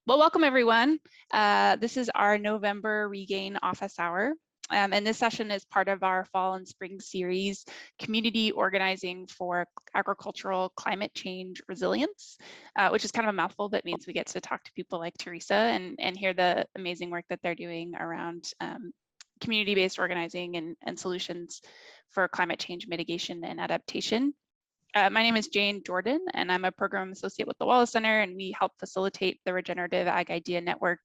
Well, welcome everyone. This is our November Regain office hour. And this session is part of our fall and spring series, Community Organizing for Agricultural Climate Change Resilience, which is kind of a mouthful, but means we get to talk to people like Teresa and hear the amazing work that they're doing around community-based organizing and solutions for climate change mitigation and adaptation. My name is Jane Jordan, and I'm a program associate with the Wallace Center, and we help facilitate the Regenerative Ag Idea Network.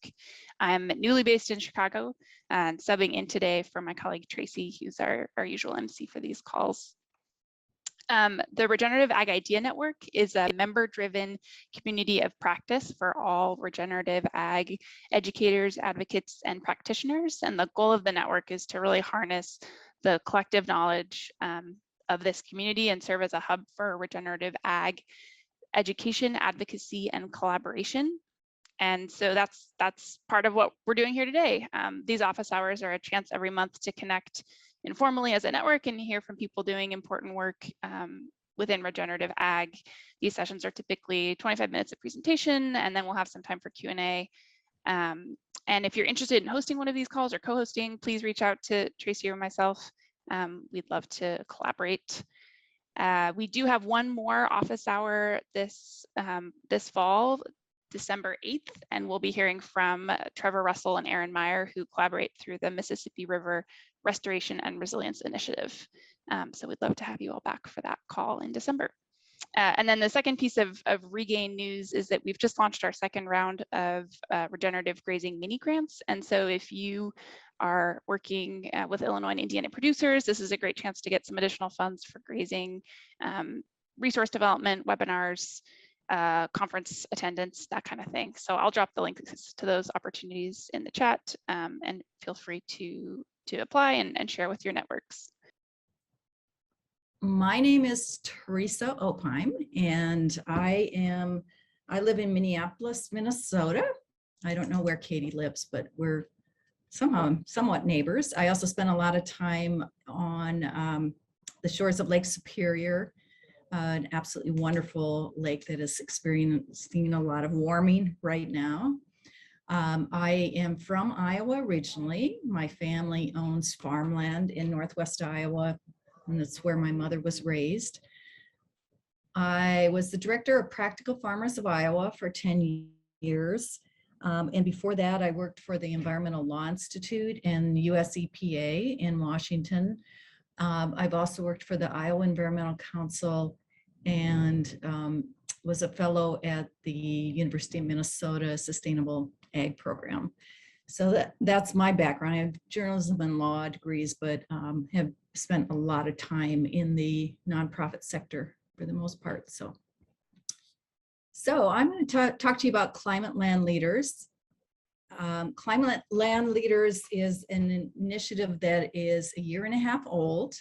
I'm newly based in Chicago and subbing in today for my colleague Tracy, who's our usual MC for these calls. The Regenerative Ag Idea Network is a member-driven community of practice for all regenerative ag educators, advocates, and practitioners. And the goal of the network is to really harness the collective knowledge of this community and serve as a hub for regenerative ag education, advocacy, and collaboration. And so that's part of what we're doing here today. These office hours are a chance every month to connect informally as a network and hear from people doing important work within regenerative ag. These sessions are typically 25 minutes of presentation, and then we'll have some time for Q&A. And if you're interested in hosting one of these calls or co-hosting, please reach out to Tracy or myself. We'd love to collaborate. We do have one more office hour this fall, December 8th, and we'll be hearing from Trevor Russell and Aaron Meyer, who collaborate through the Mississippi River Restoration and Resilience Initiative. So we'd love to have you all back for that call in December. And then the second piece of Regain news is that we've just launched our second round of regenerative grazing mini grants. And so if you are working with Illinois and Indiana producers, this is a great chance to get some additional funds for grazing, resource development, webinars, conference attendance, that kind of thing. So I'll drop the links to those opportunities in the chat, and feel free to apply and share with your networks. My name is Teresa Opheim, and I live in Minneapolis, Minnesota. I don't know where Katie lives, but we're somewhat neighbors. I also spent a lot of time on the shores of Lake Superior, an absolutely wonderful lake that is experiencing a lot of warming right now. I am from Iowa originally. My family owns farmland in Northwest Iowa, and that's where my mother was raised. I was the director of Practical Farmers of Iowa for 10 years. And before that, I worked for the Environmental Law Institute and US EPA in Washington. I've also worked for the Iowa Environmental Council and was a fellow at the University of Minnesota Sustainable Ag Program. So that's my background. I have journalism and law degrees, but have spent a lot of time in the nonprofit sector for the most part. So I'm going to talk to you about Climate Land Leaders. Climate Land Leaders is an initiative that is 1.5 years old.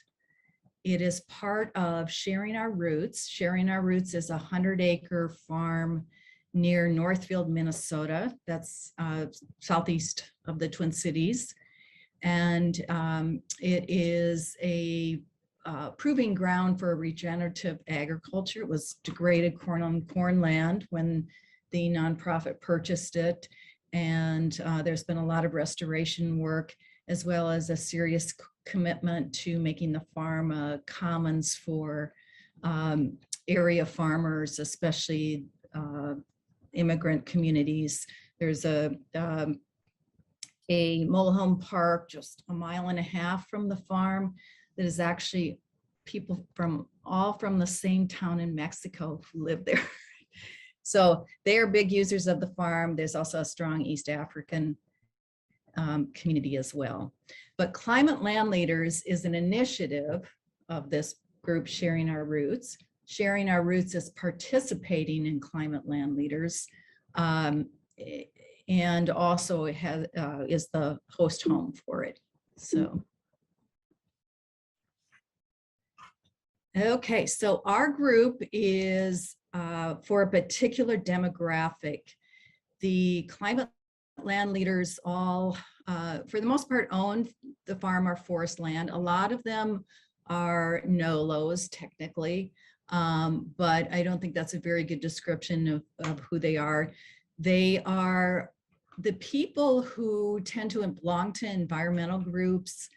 It is part of Sharing Our Roots. Sharing Our Roots is a 100-acre farm near Northfield, Minnesota. That's southeast of the Twin Cities. And it is a proving ground for regenerative agriculture. It was degraded corn on corn land when the nonprofit purchased it. And there's been a lot of restoration work, as well as a serious commitment to making the farm commons for area farmers, especially immigrant communities. There's a mobile home park just 1.5 miles from the farm that is actually people from the same town in Mexico who live there. So they are big users of the farm. There's also a strong East African community as well. But Climate Land Leaders is an initiative of this group, Sharing Our Roots. Sharing Our Roots is participating in Climate Land Leaders, and also it has, is the host home for it. So, okay, so our group is for a particular demographic. The Climate Land Leaders all, for the most part, own the farm or forest land. A lot of them are NOLOs technically, but I don't think that's a very good description of who they are. They are the people who tend to belong to environmental groups,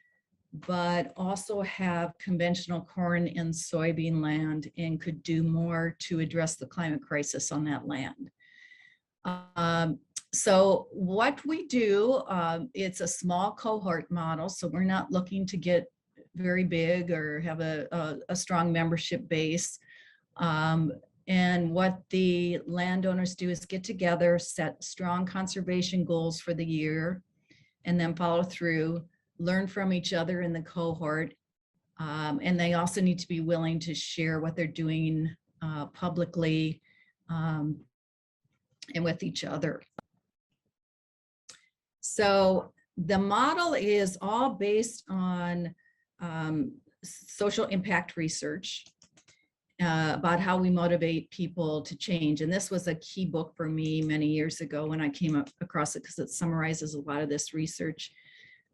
but also have conventional corn and soybean land and could do more to address the climate crisis on that land. So what we do, it's a small cohort model, so we're not looking to get very big or have a strong membership base. And what the landowners do is get together, set strong conservation goals for the year, and then follow through, learn from each other in the cohort. And they also need to be willing to share what they're doing publicly and with each other. So the model is all based on social impact research about how we motivate people to change. And this was a key book for me many years ago when I came across it, because it summarizes a lot of this research.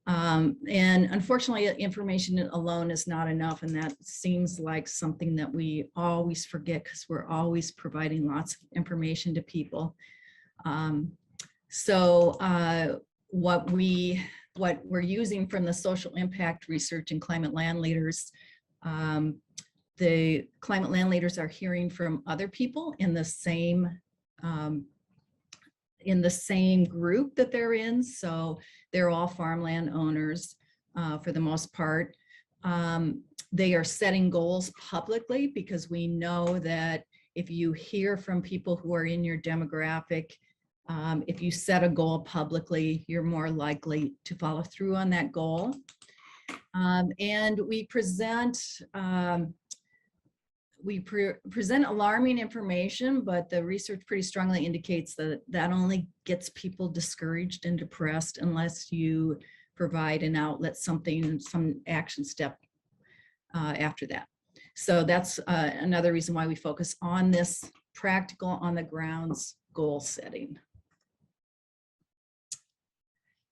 And unfortunately, information alone is not enough. And that seems like something that we always forget, because we're always providing lots of information to people. What we're using from the social impact research and climate land leaders, the climate land leaders are hearing from other people in the same group that they're in. So they're all farmland owners for the most part. They are setting goals publicly, because we know that if you hear from people who are in your demographic, if you set a goal publicly, you're more likely to follow through on that goal. And we present alarming information, but the research pretty strongly indicates that that only gets people discouraged and depressed unless you provide an outlet, some action step after that. So that's another reason why we focus on this practical, on the grounds goal setting.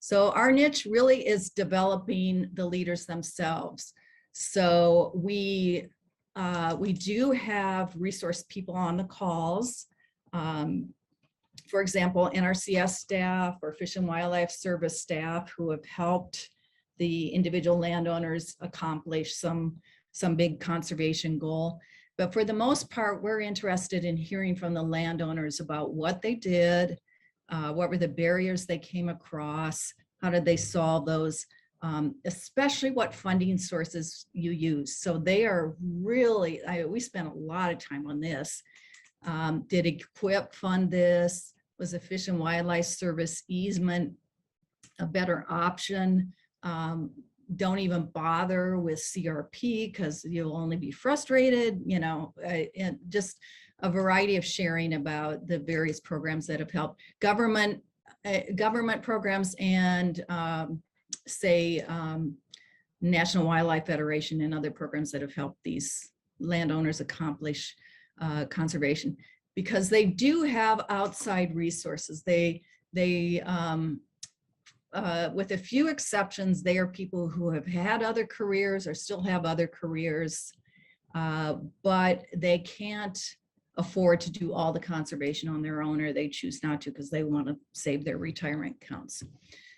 So our niche really is developing the leaders themselves. So we do have resource people on the calls. For example, NRCS staff or Fish and Wildlife Service staff who have helped the individual landowners accomplish some big conservation goal. But for the most part, we're interested in hearing from the landowners about what they did, what were the barriers they came across, how did they solve those, especially what funding sources you use. So they are really, we spent a lot of time on this. Did EQIP fund this? Was a Fish and Wildlife Service easement a better option? Don't even bother with CRP because you'll only be frustrated, and just a variety of sharing about the various programs that have helped government programs and National Wildlife Federation and other programs that have helped these landowners accomplish conservation, because they do have outside resources. They with a few exceptions, they are people who have had other careers or still have other careers, but they can't afford to do all the conservation on their own, or they choose not to because they want to save their retirement accounts.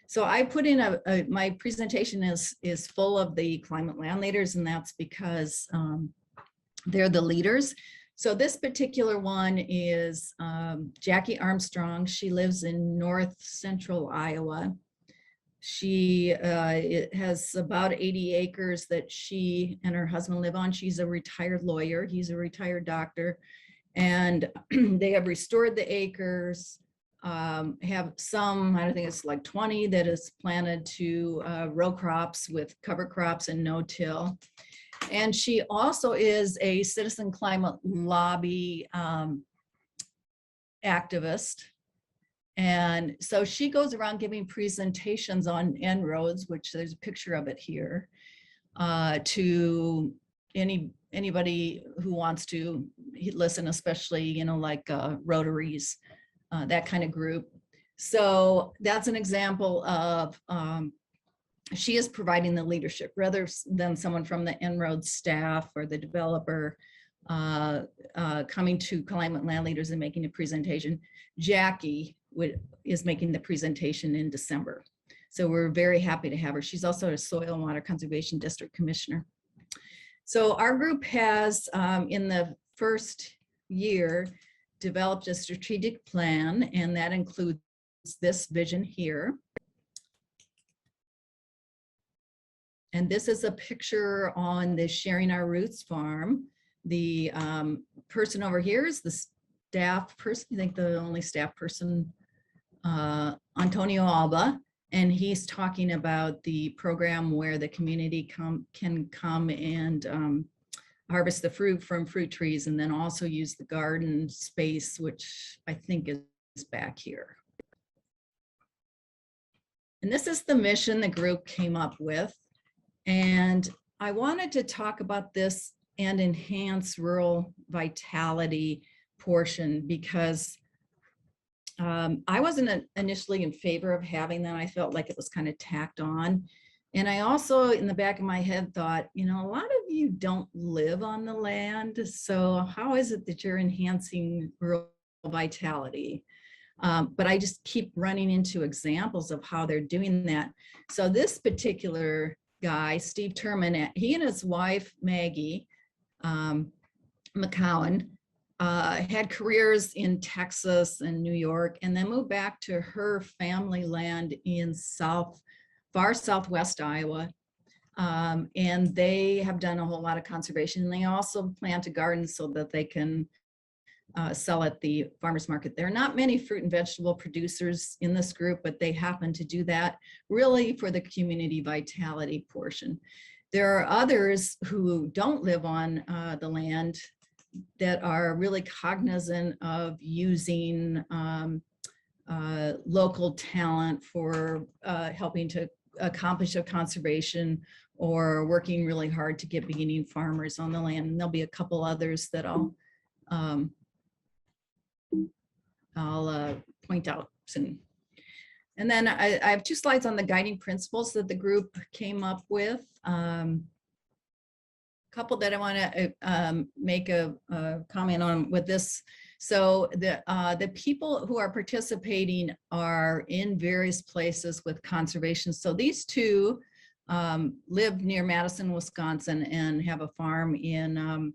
So I put in my presentation is full of the climate land leaders, and that's because they're the leaders. So this particular one is Jackie Armstrong. She lives in north central Iowa. She has about 80 acres that she and her husband live on. She's a retired lawyer. He's a retired doctor. And they have restored the acres, have some, I think it's like 20 that is planted to row crops with cover crops and no-till. And she also is a citizen climate lobby activist. And so she goes around giving presentations on En-ROADS, which there's a picture of it here, to anybody who wants to listen, especially, like Rotaries, that kind of group. So that's an example of, she is providing the leadership rather than someone from the En-ROADS staff or the developer coming to climate land leaders and making a presentation. Jackie is making the presentation in December. So we're very happy to have her. She's also a Soil and Water Conservation District Commissioner. So our group has, in the first year, developed a strategic plan, and that includes this vision here. And this is a picture on the Sharing Our Roots farm. The person over here is the staff person, I think the only staff person, Antonio Alba, and he's talking about the program where the community can come and harvest the fruit from fruit trees, and then also use the garden space, which I think is back here. And this is the mission the group came up with. And I wanted to talk about this and enhance rural vitality portion because I wasn't initially in favor of having that. I felt like it was kind of tacked on. And I also, in the back of my head, thought, you know, a lot of you don't live on the land. So how is it that you're enhancing rural vitality? But I just keep running into examples of how they're doing that. So this particular guy, Steve Turman, he and his wife, Maggie McCowan, had careers in Texas and New York, and then moved back to her family land in far southwest Iowa. And they have done a whole lot of conservation. And they also plant a garden so that they can sell at the farmers market. There are not many fruit and vegetable producers in this group, but they happen to do that really for the community vitality portion. There are others who don't live on the land that are really cognizant of using local talent for helping to accomplish a conservation or working really hard to get beginning farmers on the land. And there'll be a couple others that I'll point out soon. And then I have 2 slides on the guiding principles that the group came up with. Couple that I want to make a comment on with this. So the people who are participating are in various places with conservation. So these 2 live near Madison, Wisconsin, and have a farm in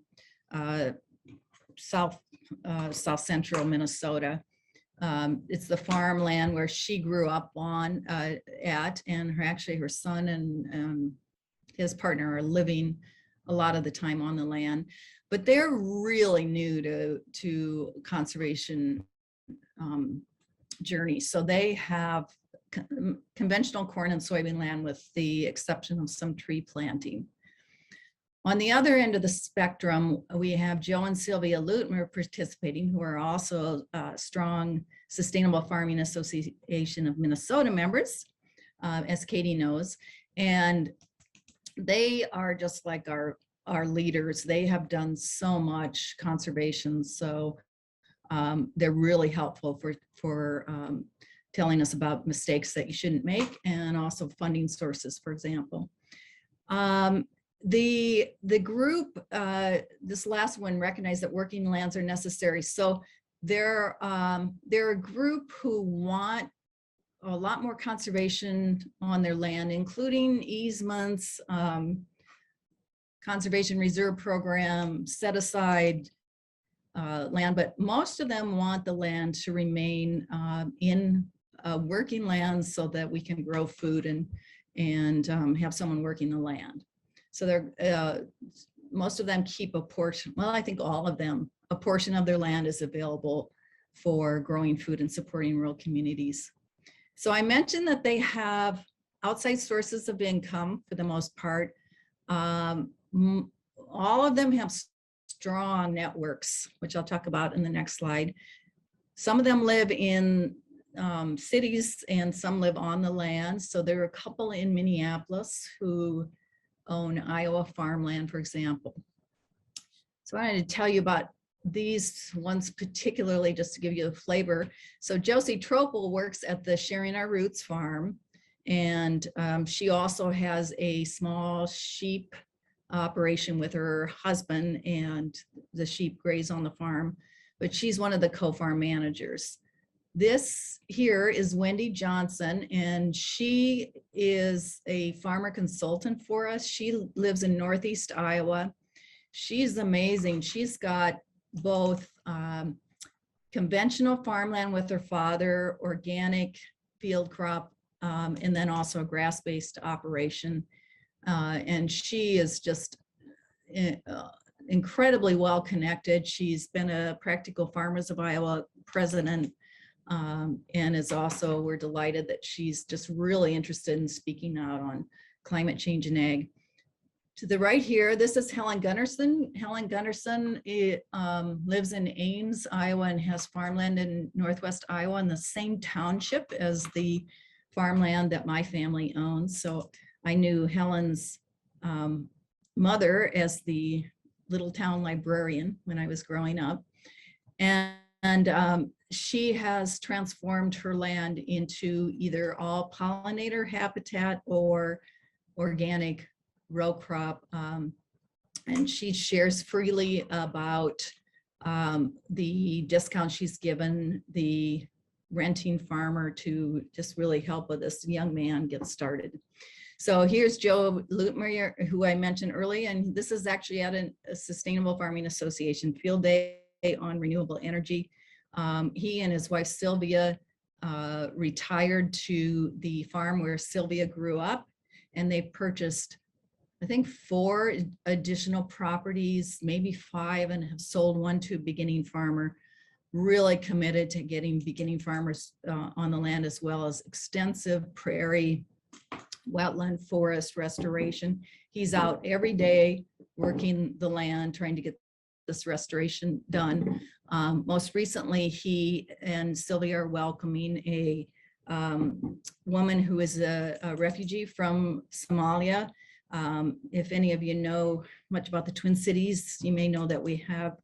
south central Minnesota. It's the farmland where she grew up on and her son and his partner are living a lot of the time on the land, but they're really new to conservation journey. So they have conventional corn and soybean land with the exception of some tree planting. On the other end of the spectrum, we have Joe and Sylvia Lutmer participating, who are also strong Sustainable Farming Association of Minnesota members, as Katie knows. And they are just like our leaders. They have done so much conservation. So they're really helpful for telling us about mistakes that you shouldn't make and also funding sources, for example. The group, this last one, recognized that working lands are necessary. So they're a group who want a lot more conservation on their land, including easements, conservation reserve program, set aside land, but most of them want the land to remain in working lands so that we can grow food and have someone working the land. So they're most of them keep a portion, well, I think all of them, a portion of their land is available for growing food and supporting rural communities. So I mentioned that they have outside sources of income for the most part. All of them have strong networks, which I'll talk about in the next slide. Some of them live in cities and some live on the land. So there are a couple in Minneapolis who own Iowa farmland, for example. So I wanted to tell you about these ones particularly just to give you a flavor. So Josie Tropel works at the Sharing Our Roots farm, and she also has a small sheep operation with her husband, and the sheep graze on the farm, but she's one of the co-farm managers. This here is Wendy Johnson, and she is a farmer consultant for us. She lives in Northeast Iowa. She's amazing. She's got both conventional farmland with her father, organic field crop, and then also a grass-based operation. And she is just incredibly well connected. She's been a Practical Farmers of Iowa president, and is also, we're delighted that she's just really interested in speaking out on climate change and ag. To the right here, this is Helen Gunnarsson. Helen Gunnarsson lives in Ames, Iowa, and has farmland in Northwest Iowa in the same township as the farmland that my family owns. So I knew Helen's mother as the little town librarian when I was growing up. And she has transformed her land into either all pollinator habitat or organic row crop. And she shares freely about the discount she's given the renting farmer to just really help with this young man get started. So here's Joe Lutmeyer, who I mentioned earlier, and this is actually at a Sustainable Farming Association field day on renewable energy. He and his wife Sylvia retired to the farm where Sylvia grew up, and they purchased, I think, 4 additional properties, maybe 5, and have sold one to a beginning farmer. Really committed to getting beginning farmers on the land, as well as extensive prairie, wetland, forest restoration. He's out every day working the land, trying to get this restoration done. Most recently, he and Sylvia are welcoming a woman who is a refugee from Somalia. If any of you know much about the Twin Cities, you may know that we have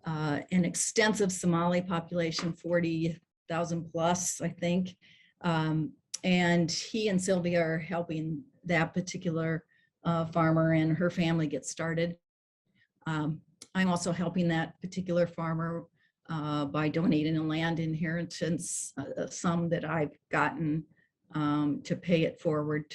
an extensive Somali population, 40,000 plus, I think. And he and Sylvia are helping that particular farmer and her family get started. I'm also helping that particular farmer by donating a land inheritance sum that I've gotten to pay it forward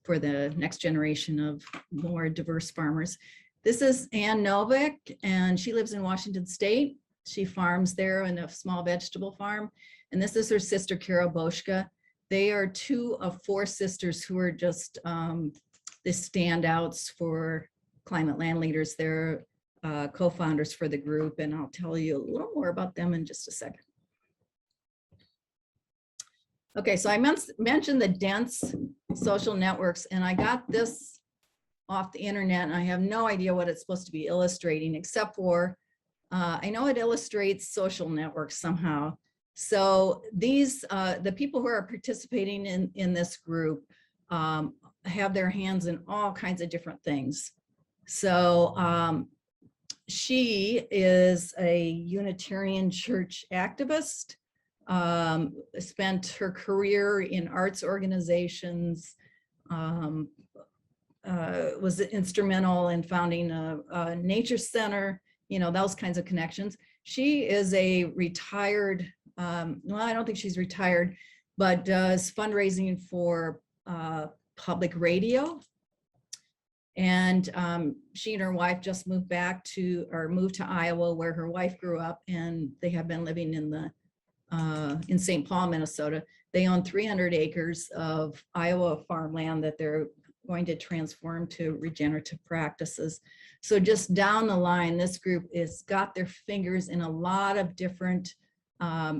for the next generation of more diverse farmers. This is Ann Novak, and she lives in Washington State. She farms there in a small vegetable farm. And this is her sister, Carol Boschka. They are 2 of 4 sisters who are just the standouts for climate land leaders. They're co-founders for the group, and I'll tell you a little more about them in just a second. Okay, so I mentioned the dense social networks, and I got this off the internet, and I have no idea what it's supposed to be illustrating, except for I know it illustrates social networks somehow. So these, the people who are participating in this group have their hands in all kinds of different things. So she is a Unitarian Church activist, spent her career in arts organizations, was instrumental in founding a nature center, you know, those kinds of connections. She is a retired, well, I don't think she's retired, but does fundraising for public radio. And she and her wife just moved to Iowa, where her wife grew up, and they have been living in St. Paul, Minnesota. They own 300 acres of Iowa farmland that they're going to transform to regenerative practices. So just down the line, this group has got their fingers in a lot of different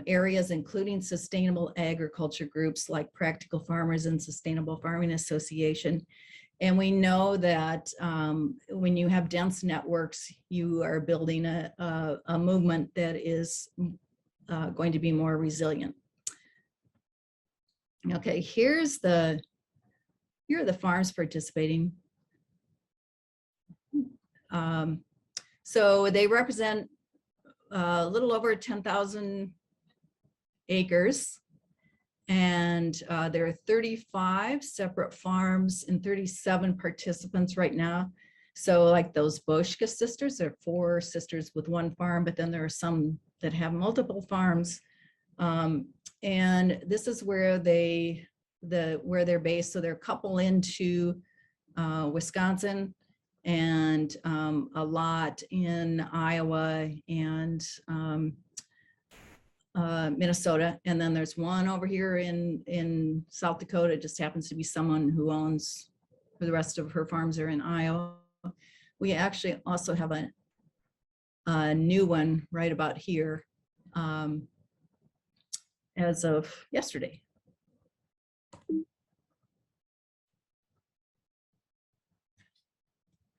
areas, including sustainable agriculture groups like Practical Farmers and Sustainable Farming Association. And we know that when you have dense networks, you are building a movement that is going to be more resilient. Okay, here are the farms participating. So they represent a little over 10,000 acres. And there are 35 separate farms and 37 participants right now. So like those Boschka sisters, there are 4 sisters with 1 farm, but then there are some that have multiple farms. And this is where where they're based. So they're a couple into Wisconsin, and a lot in Iowa and Minnesota. And then there's one over here in South Dakota. It just happens to be someone who owns, for the rest of her farms are in Iowa. We actually also have a new one right about here as of yesterday.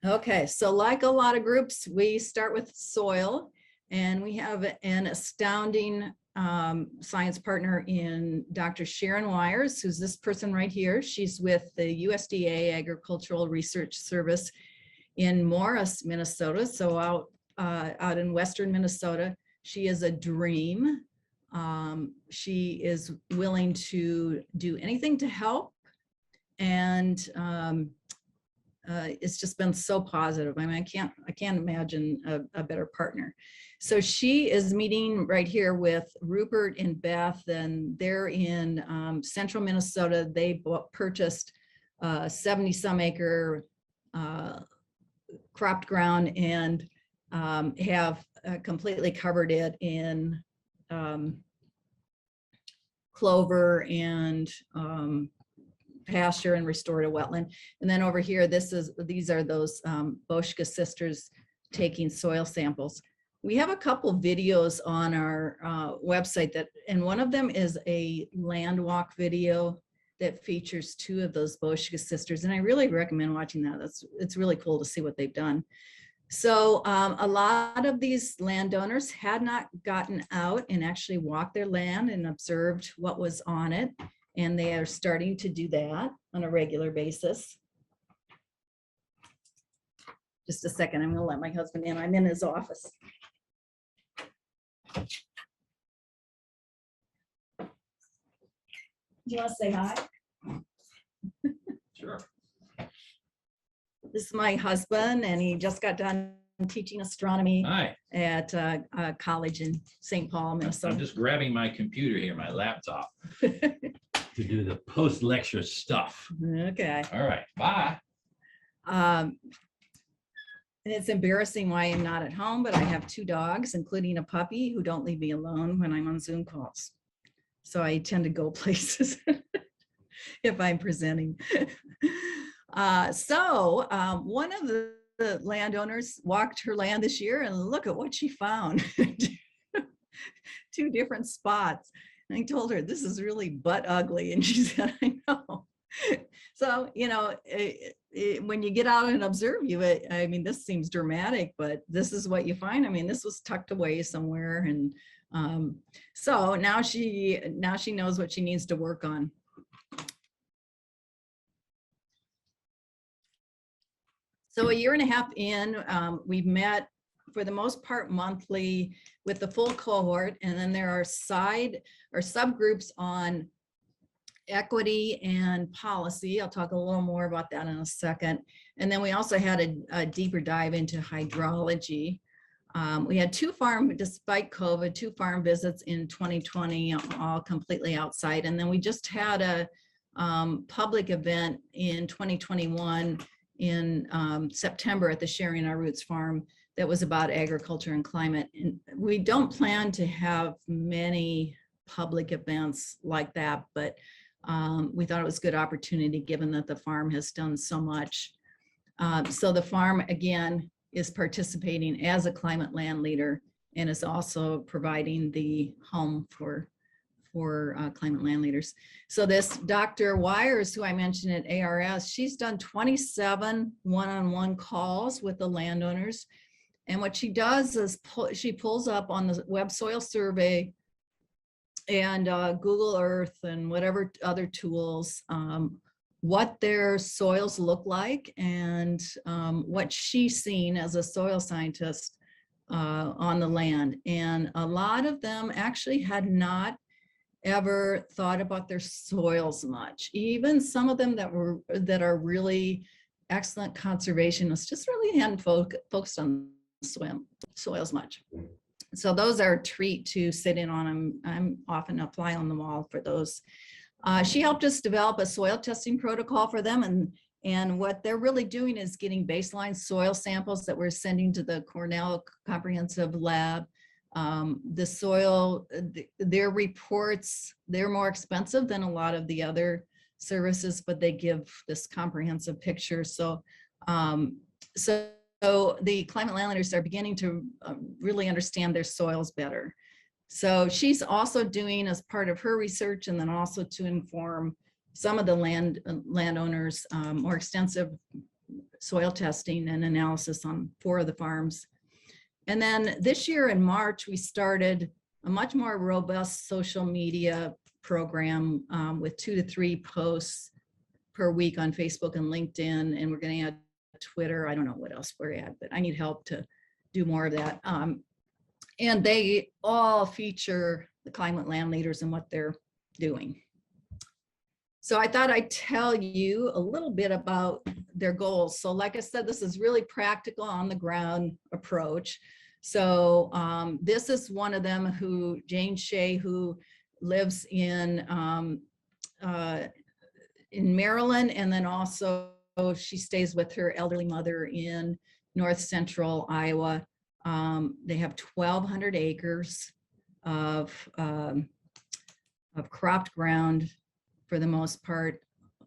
Okay, so like a lot of groups, we start with soil, and we have an astounding science partner in Dr. Sharon Wires, who's this person right here. She's with the USDA Agricultural Research Service in Morris, Minnesota, so out in western Minnesota. She is a dream. She is willing to do anything to help, and it's just been so positive. I mean, I can't imagine a better partner. So she is meeting right here with Rupert and Beth, and they're in central Minnesota. They purchased 70 some acre cropped ground and have completely covered it in clover and pasture and restored a wetland. And then over here, these are those Boschke sisters taking soil samples. We have a couple videos on our website and one of them is a land walk video that features two of those Boschke sisters. And I really recommend watching that. It's really cool to see what they've done. So a lot of these landowners had not gotten out and actually walked their land and observed what was on it. And they are starting to do that on a regular basis. Just a second, I'm gonna let my husband in. I'm in his office. Do you want to say hi? Sure. This is my husband, and he just got done teaching astronomy Hi. at a college in St. Paul, Minnesota. I'm just grabbing my computer here, my laptop, to do the post-lecture stuff. Okay. All right, bye. And it's embarrassing why I'm not at home, but I have two dogs, including a puppy, who don't leave me alone when I'm on Zoom calls. So I tend to go places if I'm presenting. One of the landowners walked her land this year, and look at what she found. Two different spots. And I told her, this is really butt ugly. And she said, I know. So, you know, when you get out and observe I mean, this seems dramatic, but this is what you find. I mean, this was tucked away somewhere. And so now she knows what she needs to work on. So a year and a half in, we've met for the most part monthly with the full cohort, and then there are subgroups on equity and policy. I'll talk a little more about that in a second. And then we also had a deeper dive into hydrology. We had despite COVID, two farm visits in 2020, all completely outside. And then we just had a public event in 2021 in September at the Sharing Our Roots farm that was about agriculture and climate. And we don't plan to have many public events like that, but we thought it was a good opportunity given that the farm has done so much. So the farm, again, is participating as a climate land leader and is also providing the home for climate land leaders. So this Dr. Wires, who I mentioned at ARS, she's done 27 one-on-one calls with the landowners. And what she does is she pulls up on the Web Soil Survey and Google Earth and whatever other tools, what their soils look like and what she's seen as a soil scientist on the land. And a lot of them actually had not ever thought about their soils much. Even some of them that are really excellent conservationists just really hadn't focused on soils much. So those are a treat to sit in on them. I'm often a fly on the wall for those. She helped us develop a soil testing protocol for them, and what they're really doing is getting baseline soil samples that we're sending to the Cornell Comprehensive Lab. The soil, their reports, they're more expensive than a lot of the other services, but they give this comprehensive picture. So the climate landleaders are beginning to really understand their soils better. So she's also doing, as part of her research, and then also to inform some of the landowners, more extensive soil testing and analysis on 4 of the farms. And then this year in March, we started a much more robust social media program with 2 to 3 posts per week on Facebook and LinkedIn, and we're going to add Twitter. I don't know what else we're at, but I need help to do more of that. And they all feature the climate land leaders and what they're doing. So I thought I'd tell you a little bit about their goals. So like I said, this is really practical, on the ground approach. So this is one of them, Jane Shea, who lives in Maryland, and then also she stays with her elderly mother in north central Iowa. They have 1,200 acres of cropped ground for the most part.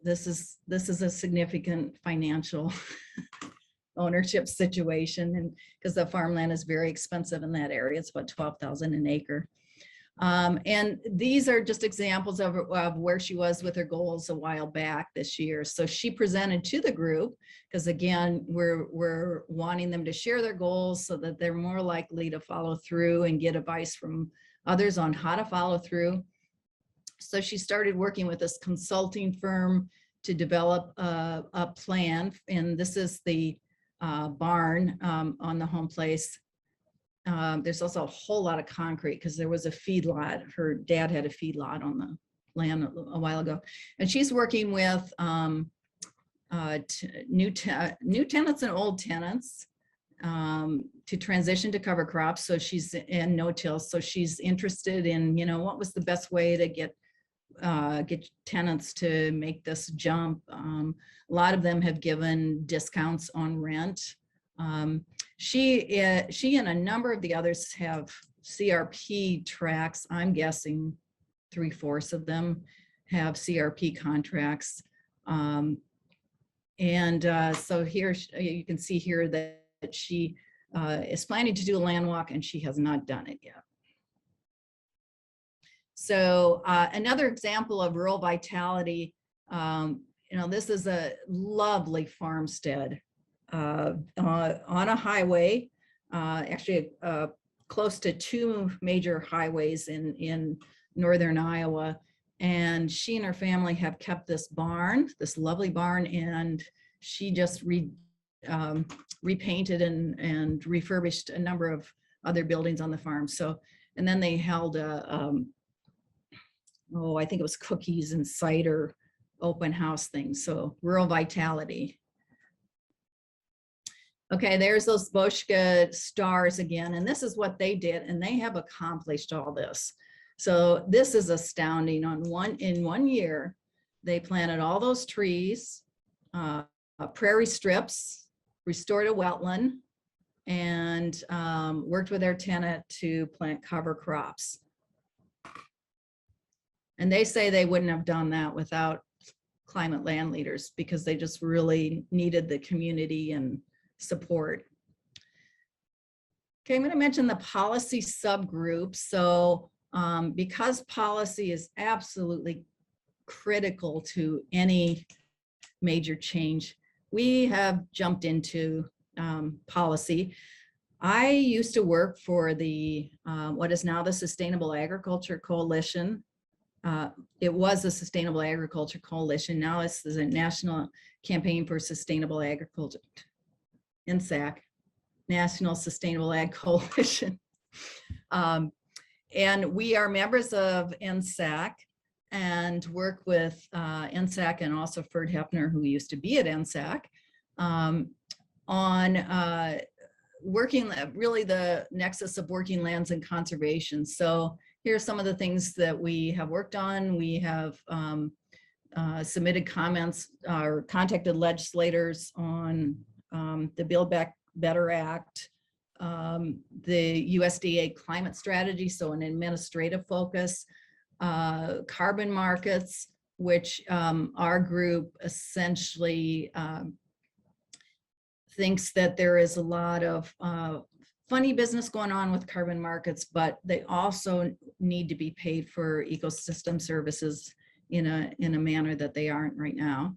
This is a significant financial ownership situation, and because the farmland is very expensive in that area. It's about $12,000 an acre. And these are just examples of where she was with her goals a while back this year. So she presented to the group, because again, we're wanting them to share their goals so that they're more likely to follow through and get advice from others on how to follow through. So she started working with this consulting firm to develop a plan. And this is the barn on the home place. There's also a whole lot of concrete because there was a feedlot. Her dad had a feedlot on the land a while ago. And she's working with new tenants and old tenants to transition to cover crops. So she's in no-till. So she's interested in, what was the best way to get tenants to make this jump. A lot of them have given discounts on rent. She and a number of the others have CRP tracks. I'm guessing 3/4 of them have CRP contracts. So here you can see here that she is planning to do a land walk, and she has not done it yet. So another example of rural vitality, this is a lovely farmstead on a highway, actually close to 2 major highways in northern Iowa. And she and her family have kept this barn, this lovely barn, and she just repainted and refurbished a number of other buildings on the farm. So, and then they held I think it was cookies and cider open house things. So rural vitality. Okay, there's those Boschke stars again, and this is what they did, and they have accomplished all this. So this is astounding. In 1 year, they planted all those trees, prairie strips, restored a wetland, and worked with their tenant to plant cover crops. And they say they wouldn't have done that without climate land leaders, because they just really needed the community and support. Okay, I'm going to mention the policy subgroup. So because policy is absolutely critical to any major change, we have jumped into policy. I used to work for the what is now the Sustainable Agriculture Coalition. It was a Sustainable Agriculture Coalition. Now it's the National Campaign for Sustainable Agriculture, NSAC, National Sustainable Ag Coalition. And we are members of NSAC and work with NSAC and also Ferd Hepner, who used to be at NSAC, on really the nexus of working lands and conservation. So here's some of the things that we have worked on. We have submitted comments or contacted legislators on the Build Back Better Act, the USDA climate strategy, so an administrative focus, carbon markets, which our group essentially thinks that there is a lot of funny business going on with carbon markets, but they also need to be paid for ecosystem services in a manner that they aren't right now.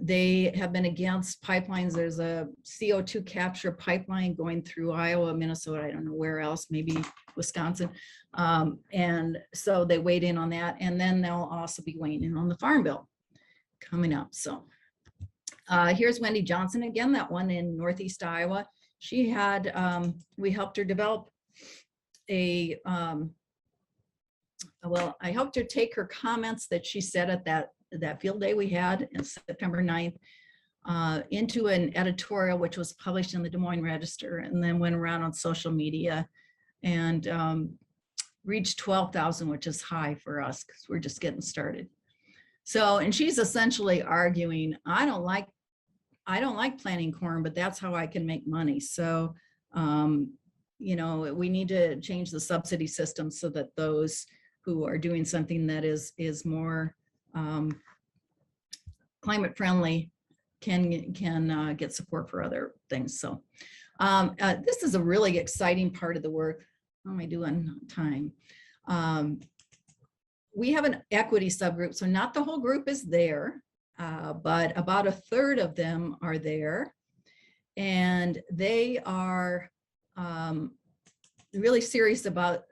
They have been against pipelines. There's a CO2 capture pipeline going through Iowa, Minnesota, I don't know where else, maybe Wisconsin. And so they weighed in on that. And then they'll also be weighing in on the Farm Bill coming up. So here's Wendy Johnson again, that one in Northeast Iowa. She had, we helped her develop a, well, I helped her take her comments that she said at that field day we had on September 9th into an editorial, which was published in the Des Moines Register, and then went around on social media and reached 12,000, which is high for us because we're just getting started. So, and she's essentially arguing, I don't like planting corn, but that's how I can make money. So, you know, we need to change the subsidy system so that those who are doing something that is more climate friendly can get support for other things. So this is a really exciting part of the work. How am I doing on time? We have an equity subgroup, so not the whole group is there, but about a third of them are there, and they are really serious about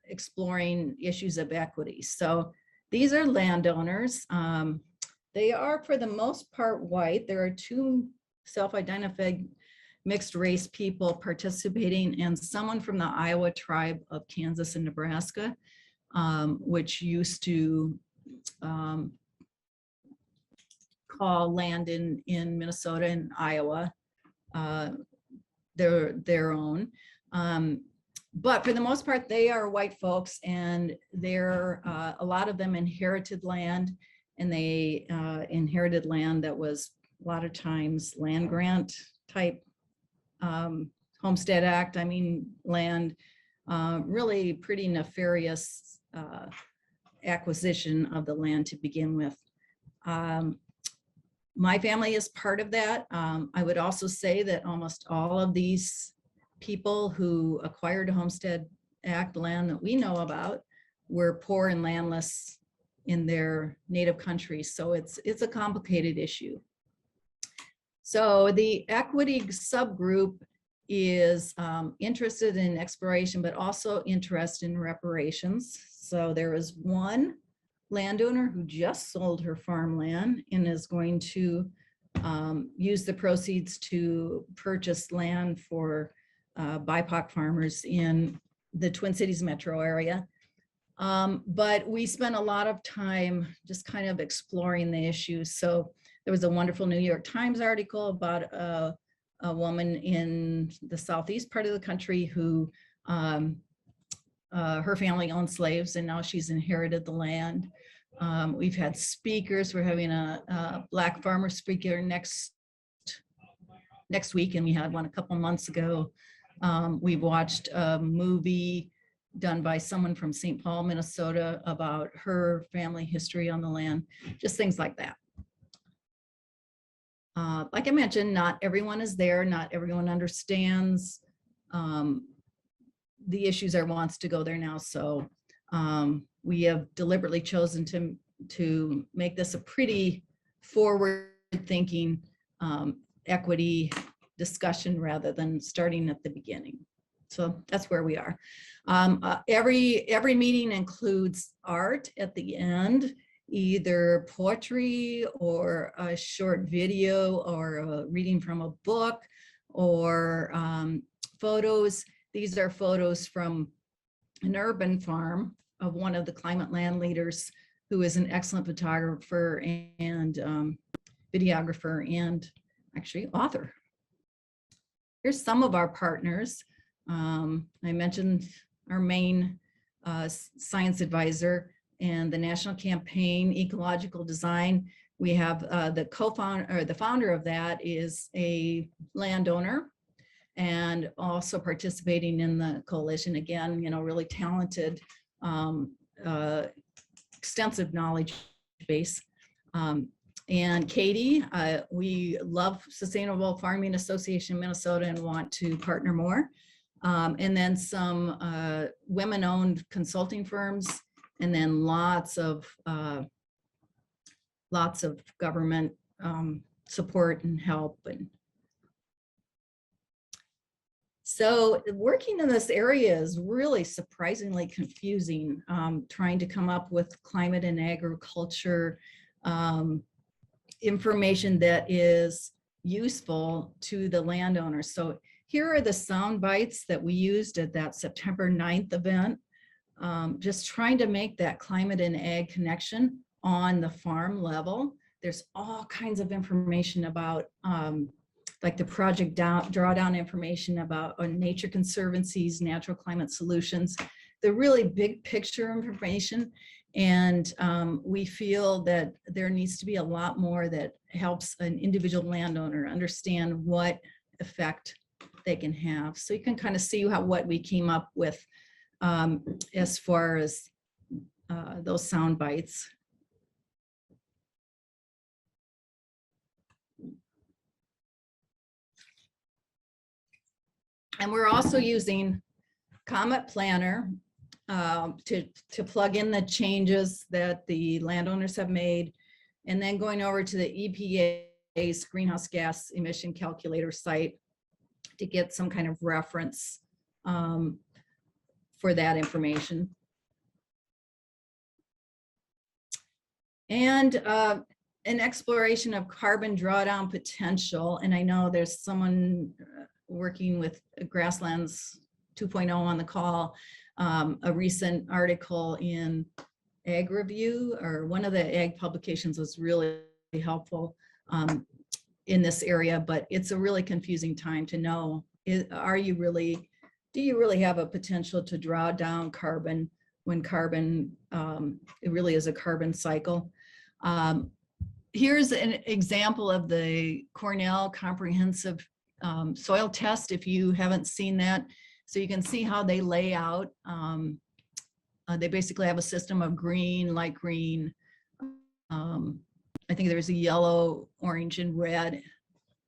exploring issues of equity. So these are landowners. They are, for the most part, white. There are two self-identified mixed race people participating, and someone from the Iowa tribe of Kansas and Nebraska, which used to call land in Minnesota and Iowa their own. But for the most part, they are white folks, and they're a lot of them inherited land, and they inherited land that was a lot of times land grant type Homestead Act. I mean, land, really pretty nefarious acquisition of the land to begin with. My family is part of that. I would also say that almost all of these people who acquired Homestead Act land that we know about were poor and landless in their native countries. So it's a complicated issue. So the equity subgroup is interested in exploration, but also interested in reparations. So there is one landowner who just sold her farmland and is going to use the proceeds to purchase land for BIPOC farmers in the Twin Cities metro area. But we spent a lot of time just kind of exploring the issues. So there was a wonderful New York Times article about a woman in the southeast part of the country who her family owned slaves, and now she's inherited the land. We've had speakers. We're having a Black farmer speaker next week, and we had one a couple months ago. We've watched a movie done by someone from St. Paul, Minnesota, about her family history on the land, just things like that. Like I mentioned, not everyone is there, not everyone understands the issues or wants to go there now. So we have deliberately chosen to make this a pretty forward-thinking equity discussion rather than starting at the beginning. So that's where we are. Every meeting includes art at the end, either poetry or a short video or a reading from a book or photos. These are photos from an urban farm of one of the climate land leaders who is an excellent photographer and videographer and actually author. here's some of our partners. I mentioned our main science advisor and the national campaign, Ecological Design. We have the co-founder, or the founder of that is a landowner, and also participating in the coalition. Again, you know, really talented, extensive knowledge base. And Katie, we love Sustainable Farming Association Minnesota and want to partner more. And then some women-owned consulting firms, and then lots of government support and help. And so working in this area is really surprisingly confusing, trying to come up with climate and agriculture information that is useful to the landowners. So here are the sound bites that we used at that September 9th event, just trying to make that climate and ag connection on the farm level. There's all kinds of information about like the project drawdown information about nature conservancies, natural climate solutions, the really big picture information. And we feel that there needs to be a lot more that helps an individual landowner understand what effect they can have. So you can kind of see what we came up with as far as those sound bites. And we're also using Comet Planner to plug in the changes that the landowners have made, and then going over to the EPA's greenhouse gas emission calculator site to get some kind of reference for that information. And an exploration of carbon drawdown potential. And I know there's someone working with Grasslands 2.0 on the call. A recent article in Ag Review, or one of the ag publications, was really helpful in this area, but it's a really confusing time to know, do you really have a potential to draw down carbon when carbon, it really is a carbon cycle. Here's an example of the Cornell Comprehensive Soil Test, if you haven't seen that. So you can see how they lay out. They basically have a system of green, light green. I think there's a yellow, orange, and red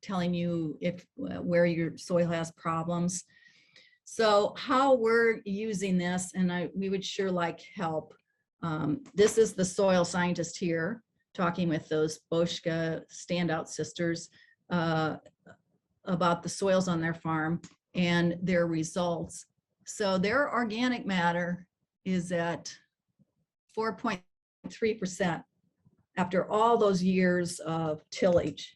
telling you where your soil has problems. So how we're using this, and we would sure like help. This is the soil scientist here talking with those Boschke standout sisters about the soils on their farm and their results. So their organic matter is at 4.3% after all those years of tillage.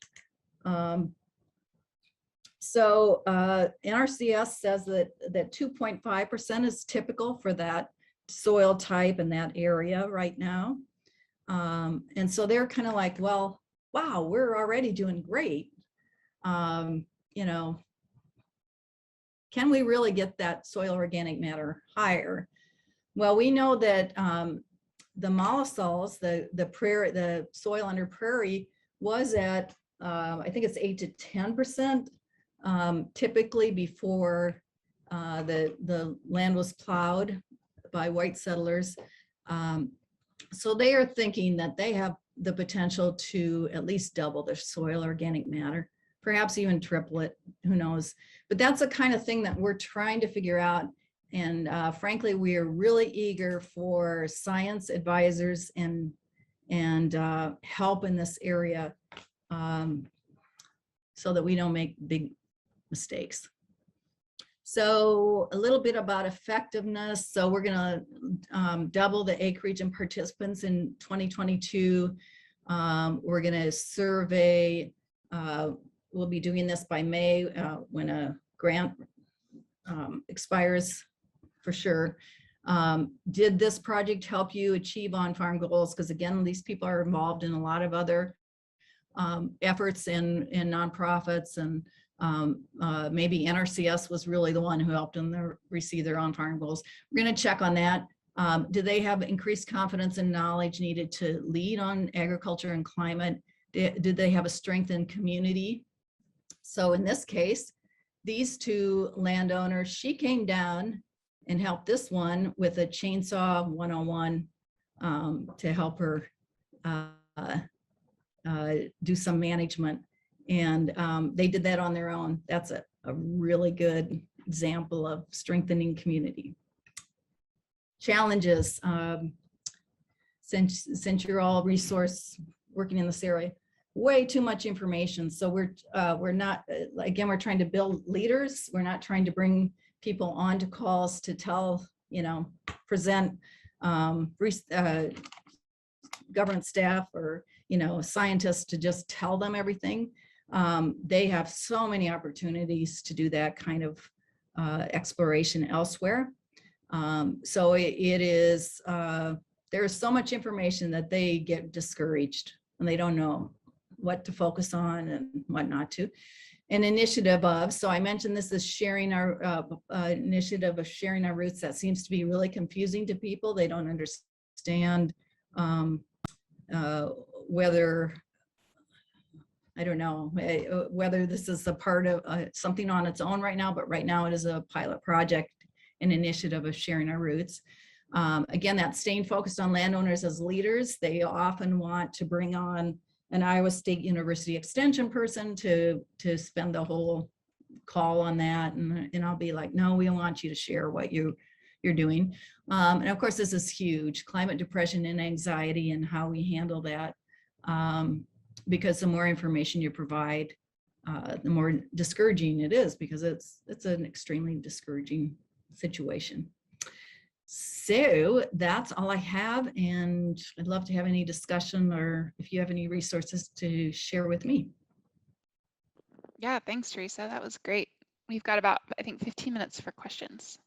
So NRCS says that 2.5% is typical for that soil type in that area right now. And so they're kind of like, well, wow, we're already doing great. You know, can we really get that soil organic matter higher? Well, we know that the mollisols, the soil under prairie, was at I think it's 8 to 10% typically before the land was plowed by white settlers. So they are thinking that they have the potential to at least double their soil organic matter, perhaps even triple it, who knows. But that's the kind of thing that we're trying to figure out. And frankly, we are really eager for science advisors and help in this area so that we don't make big mistakes. So a little bit about effectiveness. So we're gonna double the acreage and participants in 2022. We're gonna survey, we'll be doing this by May when a grant expires for sure. Did this project help you achieve on-farm goals? Because again, these people are involved in a lot of other efforts in nonprofits and Maybe NRCS was really the one who helped them receive their on-farm goals. We're going to check on that. Do they have increased confidence and knowledge needed to lead on agriculture and climate? Did they have a strengthened community? So in this case, these two landowners, she came down and helped this one with a chainsaw 101 to help her do some management. And they did that on their own. That's a really good example of strengthening community. Challenges, since you're all resource working in this area, way too much information. So we're not, again, we're trying to build leaders. We're not trying to bring people onto calls to tell, present government staff or, scientists to just tell them everything. They have so many opportunities to do that kind of exploration elsewhere. So it is, there's so much information that they get discouraged and they don't know what to focus on and what not to. An initiative of, so I mentioned this is sharing our initiative of sharing our roots. That seems to be really confusing to people. They don't understand whether, I don't know, whether this is a part of something on its own right now, but right now it is a pilot project, an initiative of sharing our roots. Again, that's staying focused on landowners as leaders. They often want to bring on an Iowa State University extension person to spend the whole call on that. And I'll be like, no, we want you to share what you're doing. And of course, this is huge, climate depression and anxiety and how we handle that. Because the more information you provide, the more discouraging it is, because it's an extremely discouraging situation. So that's all I have, and I'd love to have any discussion or if you have any resources to share with me. Yeah, thanks, Teresa. That was great. We've got about, I think, 15 minutes for questions.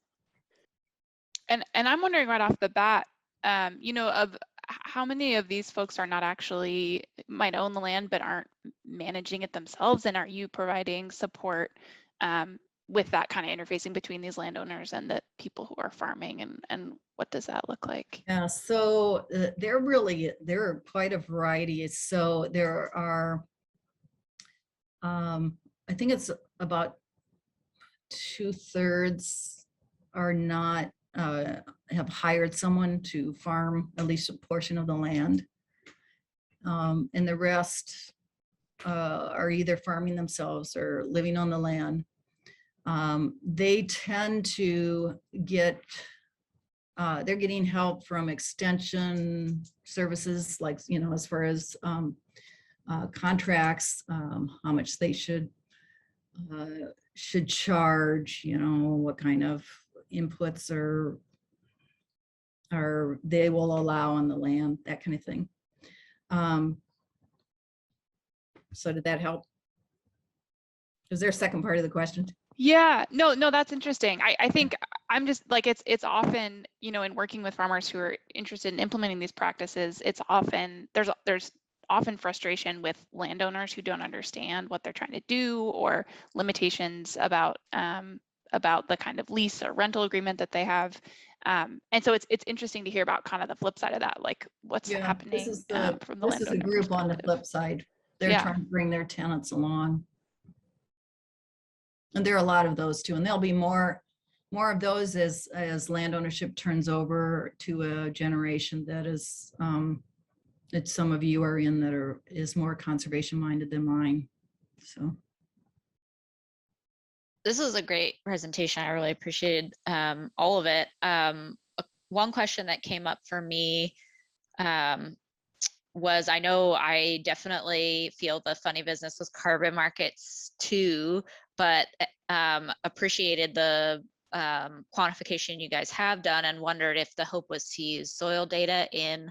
And I'm wondering right off the bat, of how many of these folks are not actually, might own the land, but aren't managing it themselves? And are you providing support with that kind of interfacing between these landowners and the people who are farming, and what does that look like? Yeah, so there are quite a variety. So there are, I think it's about 2/3 are not, have hired someone to farm at least a portion of the land. And the rest are either farming themselves or living on the land. They tend to get, they're getting help from extension services, like, as far as contracts, how much they should charge, what kind of inputs are they will allow on the land, that kind of thing. So did that help? Is there a second part of the question? Yeah, no, that's interesting. I think I'm just like, it's often, in working with farmers who are interested in implementing these practices, it's often, there's often frustration with landowners who don't understand what they're trying to do, or limitations about the kind of lease or rental agreement that they have. And so it's interesting to hear about kind of the flip side of that, like what's happening from the landowner. This is a group on the flip side. They're trying to bring their tenants along. And there are a lot of those too. And there'll be more of those as land ownership turns over to a generation that is, that some of you are in, that is more conservation minded than mine. So. This was a great presentation. I really appreciated all of it. One question that came up for me was, I know I definitely feel the funny business with carbon markets too, but appreciated the quantification you guys have done, and wondered if the hope was to use soil data in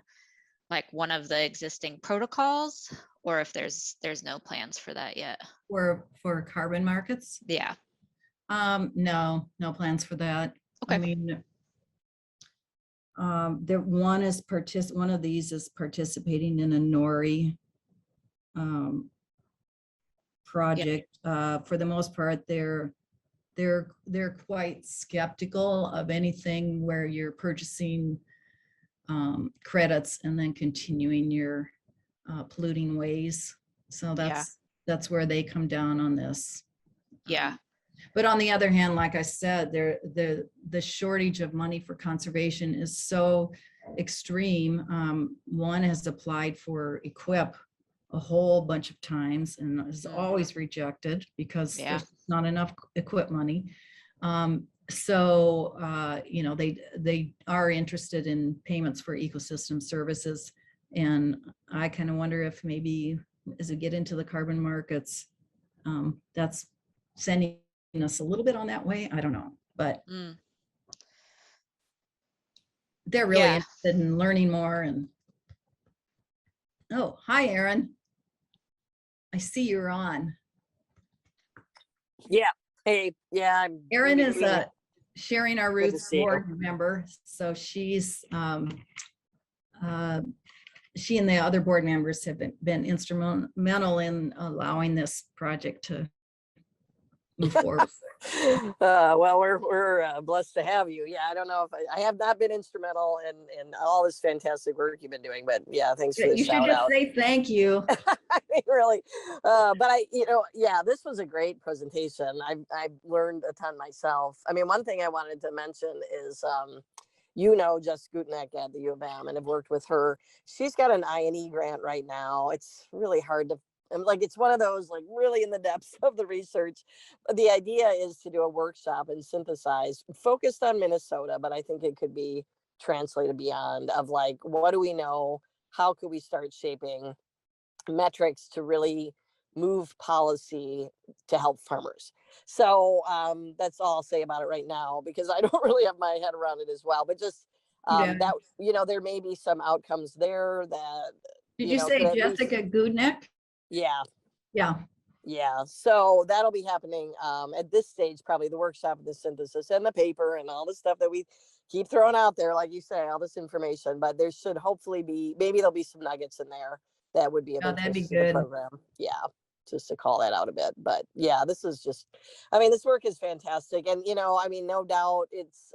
like one of the existing protocols, or if there's no plans for that yet. For carbon markets? Yeah. No plans for that. Okay. I mean, one of these is participating in a NORI project. For the most part, they're quite skeptical of anything where you're purchasing credits and then continuing your polluting ways. So that's where they come down on this. Yeah. But on the other hand, like I said, the shortage of money for conservation is so extreme. One has applied for EQIP a whole bunch of times and is always rejected because there's not enough EQIP money. You know, they are interested in payments for ecosystem services. And I kind of wonder if maybe as we get into the carbon markets, that's sending us a little bit on that way. I don't know, but they're really interested in learning more. And oh, hi, Aaron. I see you're on. Yeah. Hey, yeah. Erin is a Sharing Our Roots board member. So she's, she and the other board members have been instrumental in allowing this project to move forward. Well, we're blessed to have you. Yeah, I don't know if I have not been instrumental in all this fantastic work you've been doing, but yeah, thanks for the You should just say thank you. I mean, really, but this was a great presentation. I've learned a ton myself. I mean, one thing I wanted to mention is, Jess Gutnick at the U of M, and I've worked with her. She's got an I&E grant right now. It's really hard to, it's one of those like really in the depths of the research. But the idea is to do a workshop and synthesize focused on Minnesota, but I think it could be translated beyond of like, what do we know? How could we start shaping metrics to really move policy to help farmers? So that's all I'll say about it right now, because I don't really have my head around it as well, but just that, there may be some outcomes there that. Did you say Jessica Gutnick? Yeah. So that'll be happening at this stage, probably the workshop and the synthesis and the paper and all the stuff that we keep throwing out there, like you say, all this information, but there should hopefully be, maybe there'll be some nuggets in there that would be of interest to the program. Yeah, just to call that out a bit. But yeah, this is just, this work is fantastic. And, no doubt it's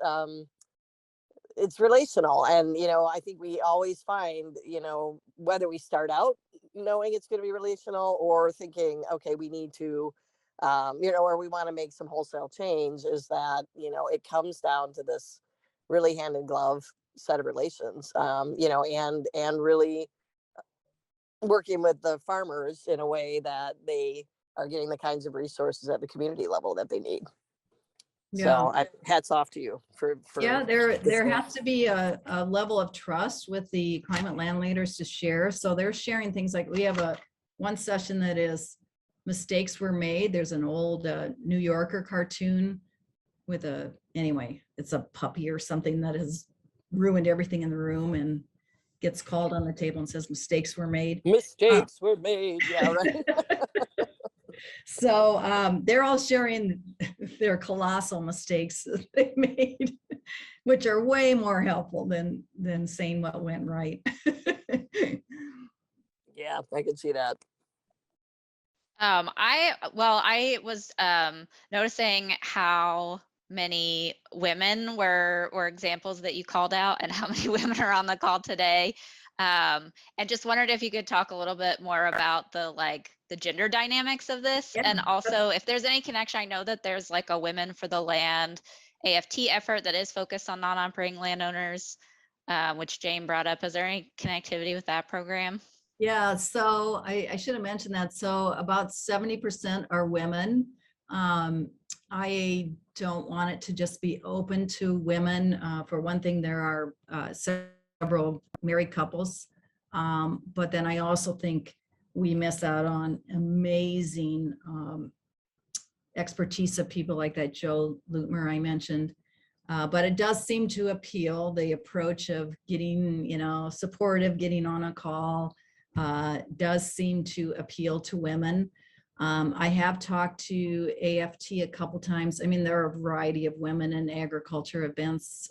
relational. And, I think we always find, whether we start out knowing it's going to be relational or thinking, okay, we need to, or we want to make some wholesale change, is that, it comes down to this really hand in glove set of relations, and really working with the farmers in a way that they are getting the kinds of resources at the community level that they need. So hats off to you for there has to be a level of trust with the climate land leaders to share. So they're sharing things like, we have one session that is mistakes were made. There's an old New Yorker cartoon with it's a puppy or something that has ruined everything in the room and gets called on the table and says mistakes were made. Mistakes were made. Yeah, right. So they're all sharing their colossal mistakes that they made, which are way more helpful than saying what went right. Yeah, I can see that. I was noticing how many women were examples that you called out, and how many women are on the call today. And just wondered if you could talk a little bit more about the gender dynamics of this, and also if there's any connection. I know that there's like a Women for the Land AFT effort that is focused on non-operating landowners, which Jane brought up. Is there any connectivity with that program? Yeah, so I should have mentioned that. So about 70% are women. I don't want it to just be open to women. For one thing, there are several married couples, but then I also think we miss out on amazing expertise of people like that Joe Lutmer I mentioned. But it does seem to appeal, the approach of getting, supportive, getting on a call, does seem to appeal to women. I have talked to AFT a couple times. There are a variety of women in agriculture events.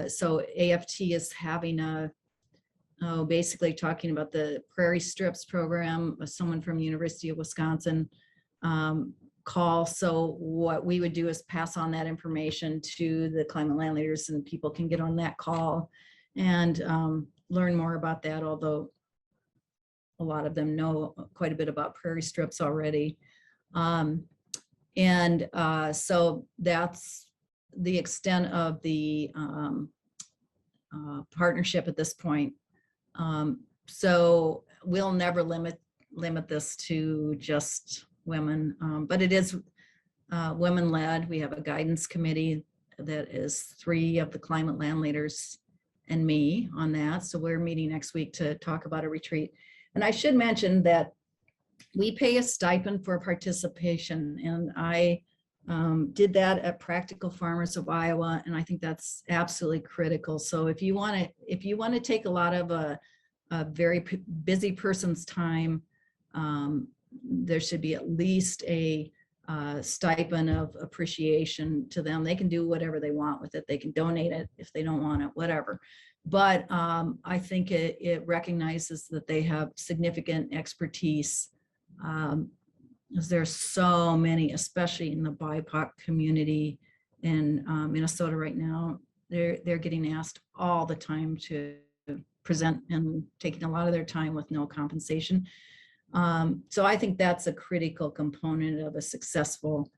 So AFT is having basically talking about the Prairie Strips program, someone from University of Wisconsin call. So what we would do is pass on that information to the climate land leaders, and people can get on that call and learn more about that, although a lot of them know quite a bit about Prairie Strips already. So that's the extent of the partnership at this point. So we'll never limit this to just women, but it is women led. We have a guidance committee that is 3 of the climate land leaders and me on that. So we're meeting next week to talk about a retreat. And I should mention that we pay a stipend for participation, and I did that at Practical Farmers of Iowa, and I think that's absolutely critical. So if you want to take a lot of a very busy person's time, there should be at least a stipend of appreciation to them. They can do whatever they want with it. They can donate it if they don't want it, whatever. But I think it recognizes that they have significant expertise. Because there's so many, especially in the BIPOC community in Minnesota right now. They're getting asked all the time to present and taking a lot of their time with no compensation. So I think that's a critical component of a successful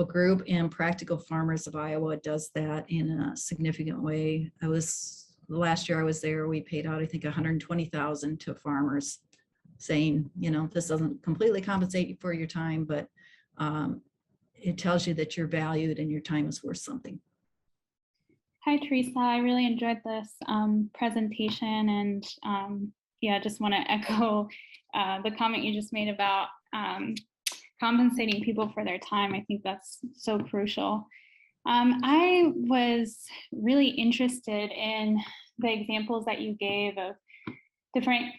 group, and Practical Farmers of Iowa does that in a significant way. Last year I was there, we paid out, I think, $120,000 to farmers, saying, this doesn't completely compensate you for your time, but it tells you that you're valued and your time is worth something. Hi, Teresa. I really enjoyed this presentation, and just want to echo the comment you just made about compensating people for their time. I think that's so crucial. I was really interested in the examples that you gave of different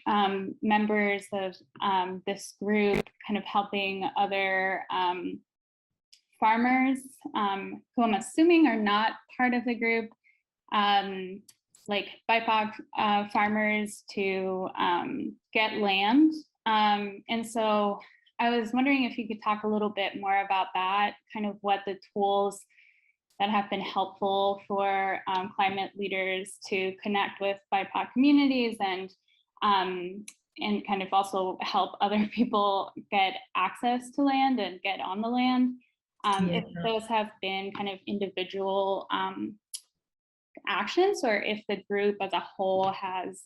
members of this group kind of helping other farmers who I'm assuming are not part of the group, like BIPOC farmers, to get land. And so I was wondering if you could talk a little bit more about that, kind of what the tools that have been helpful for climate leaders to connect with BIPOC communities, and kind of also help other people get access to land and get on the land. If those have been kind of individual actions, or if the group as a whole has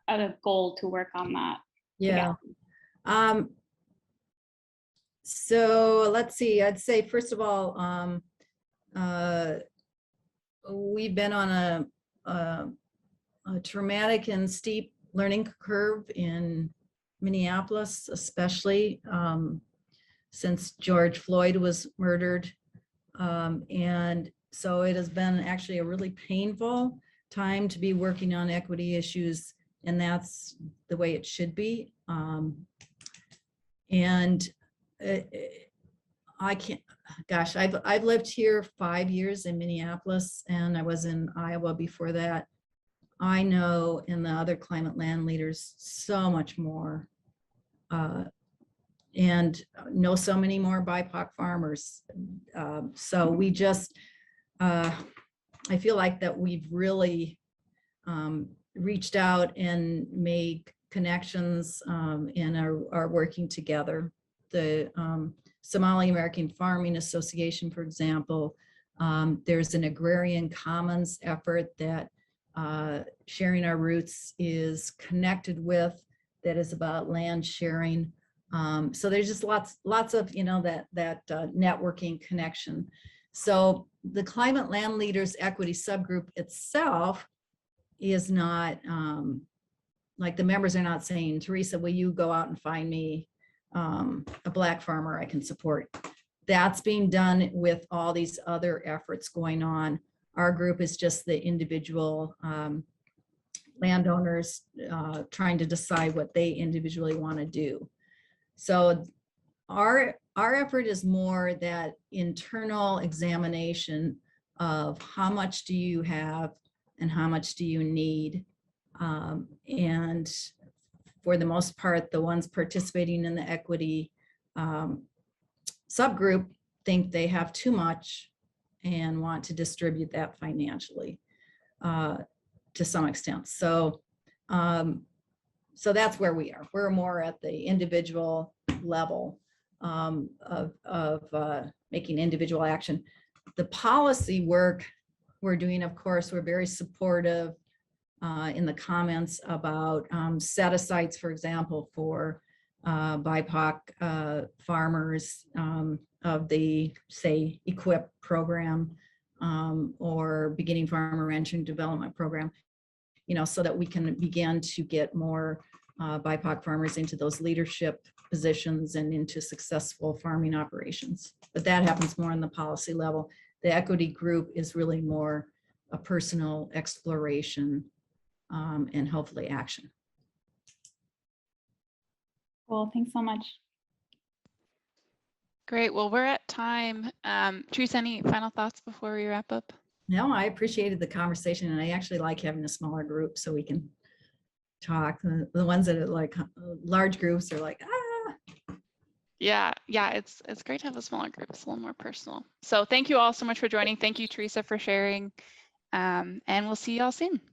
a goal to work on that. Yeah. So let's see, I'd say, first of all, we've been on a traumatic and steep learning curve in Minneapolis, especially since George Floyd was murdered. And so it has been actually a really painful time to be working on equity issues, and that's the way it should be. I can't, gosh, I've lived here 5 years in Minneapolis, and I was in Iowa before that. I know, and the other climate land leaders, so much more, and know so many more BIPOC farmers. So we just, I feel like that we've really reached out and made connections and are working together. The Somali American Farming Association, for example, there's an agrarian commons effort that Sharing Our Roots is connected with, that is about land sharing. So there's just lots of, that networking connection. So the Climate Land Leaders Equity Subgroup itself is not, like, the members are not saying, Teresa, will you go out and find me a Black farmer I can support? That's being done with all these other efforts going on. Our group is just the individual landowners trying to decide what they individually want to do. So our effort is more that internal examination of how much do you have and how much do you need? And for the most part, the ones participating in the equity subgroup think they have too much and want to distribute that financially to some extent. So, so that's where we are. We're more at the individual level of making individual action. The policy work we're doing, of course, we're very supportive in the comments about set-asides, for example, for BIPOC farmers of the, say, EQIP program or Beginning Farmer Ranching Development Program, you know, so that we can begin to get more BIPOC farmers into those leadership positions and into successful farming operations. But that happens more on the policy level. The equity group is really more a personal exploration and hopefully action. Cool, thanks so much. Great. Well, we're at time. Teresa, any final thoughts before we wrap up? No, I appreciated the conversation, and I actually like having a smaller group so we can talk. The ones that are like large groups are like, ah. Yeah, it's great to have a smaller group. It's a little more personal. So thank you all so much for joining. Thank you, Teresa, for sharing. And we'll see you all soon.